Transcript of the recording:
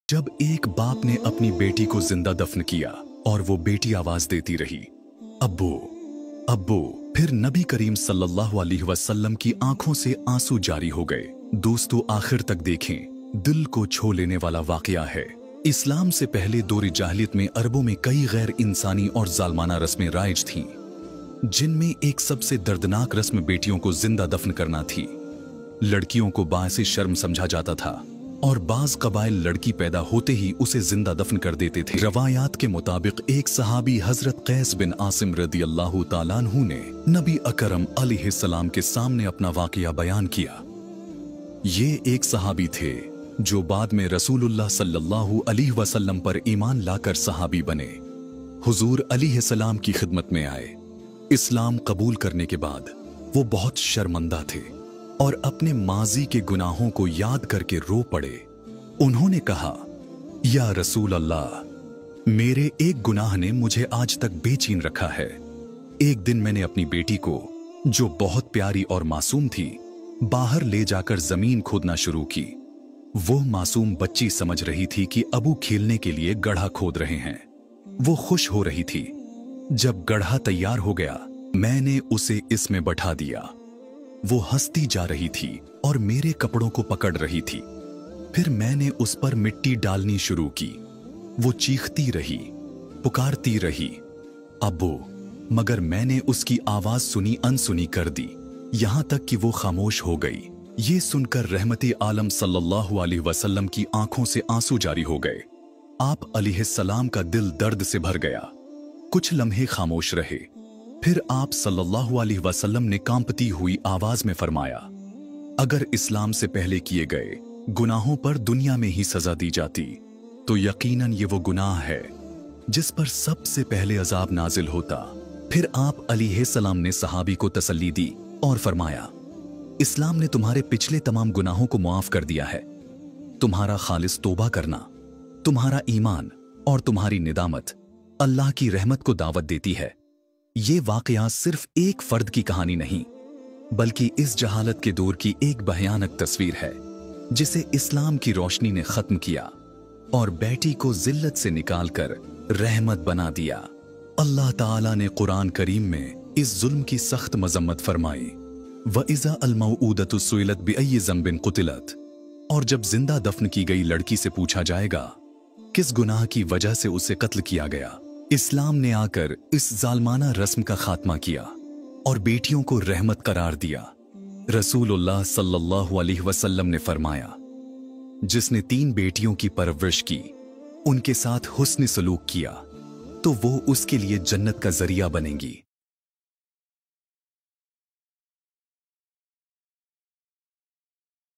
जब एक बाप ने अपनी बेटी को जिंदा दफन किया और वो बेटी आवाज देती रही, अब्बू अब्बू, फिर नबी करीम सल्लल्लाहु अलैहि वसल्लम की आंखों से आंसू जारी हो गए। दोस्तों, आखिर तक देखें, दिल को छू लेने वाला वाकया है। इस्लाम से पहले दौर जाहिलियत में अरबों में कई गैर इंसानी और जालमाना रस्में राइज थीं, जिनमें एक सबसे दर्दनाक रस्म बेटियों को जिंदा दफन करना थी। लड़कियों को बायसे शर्म समझा जाता था और बाज कबाइल लड़की पैदा होते ही उसे जिंदा दफन कर देते थे। रवायात के मुताबिक एक सहाबी हजरत कैस बिन आसिम रदियल्लाहु ताला अन्हु ने नबी अकरम अलैहिस्सलाम के सामने अपना वाकया बयान किया। ये एक सहाबी थे जो बाद में रसूलुल्लाह सल्लल्लाहु अलैहि वसल्लम पर ईमान लाकर सहाबी बने। हुजूर अलैहिस्सलाम की खिदमत में आए। इस्लाम कबूल करने के बाद वो बहुत शर्मिंदा थे और अपने माजी के गुनाहों को याद करके रो पड़े। उन्होंने कहा, या रसूल अल्लाह, मेरे एक गुनाह ने मुझे आज तक बेचैन रखा है। एक दिन मैंने अपनी बेटी को, जो बहुत प्यारी और मासूम थी, बाहर ले जाकर जमीन खोदना शुरू की। वो मासूम बच्ची समझ रही थी कि अबू खेलने के लिए गड्ढा खोद रहे हैं। वो खुश हो रही थी। जब गड्ढा तैयार हो गया, मैंने उसे इसमें बैठा दिया। वो हंसती जा रही थी और मेरे कपड़ों को पकड़ रही थी। फिर मैंने उस पर मिट्टी डालनी शुरू की। वो चीखती रही, पुकारती रही, अब्बू, मगर मैंने उसकी आवाज सुनी अनसुनी कर दी, यहां तक कि वो खामोश हो गई। ये सुनकर रहमते आलम सल्लल्लाहु अलैहि वसल्लम की आंखों से आंसू जारी हो गए। आप अलैहिस्सलाम का दिल दर्द से भर गया। कुछ लम्हे खामोश रहे। फिर आप सल्लल्लाहु अलैहि वसल्लम ने कांपती हुई आवाज में फरमाया, अगर इस्लाम से पहले किए गए गुनाहों पर दुनिया में ही सजा दी जाती, तो यकीनन ये वो गुनाह है जिस पर सबसे पहले अजाब नाजिल होता। फिर आप अलैहिस्सलाम ने सहाबी को तसल्ली दी और फरमाया, इस्लाम ने तुम्हारे पिछले तमाम गुनाहों को मुआफ कर दिया है। तुम्हारा खालिस तौबा करना, तुम्हारा ईमान और तुम्हारी निदामत अल्लाह की रहमत को दावत देती है। ये वाकया सिर्फ एक फर्द की कहानी नहीं, बल्कि इस जहालत के दौर की एक भयानक तस्वीर है जिसे इस्लाम की रोशनी ने खत्म किया और बेटी को जिल्लत से निकालकर रहमत बना दिया। अल्लाह ताला ने कुरान करीम में इस जुल्म की सख्त मजम्मत फरमाई, वइज़ा अल-मौऊदतु सुइलत बिअय्यि ज़ंबिन क़ुतिलत, और जब जिंदा दफन की गई लड़की से पूछा जाएगा किस गुनाह की वजह से उसे कत्ल किया गया, इस्लाम ने आकर इस जालमाना रस्म का खात्मा किया और बेटियों को रहमत करार दिया। रसूलुल्लाह सल्लल्लाहु अलैहि वसल्लम ने फरमाया, जिसने 3 बेटियों की परवरिश की, उनके साथ हुस्न सलूक किया, तो वो उसके लिए जन्नत का जरिया बनेंगी।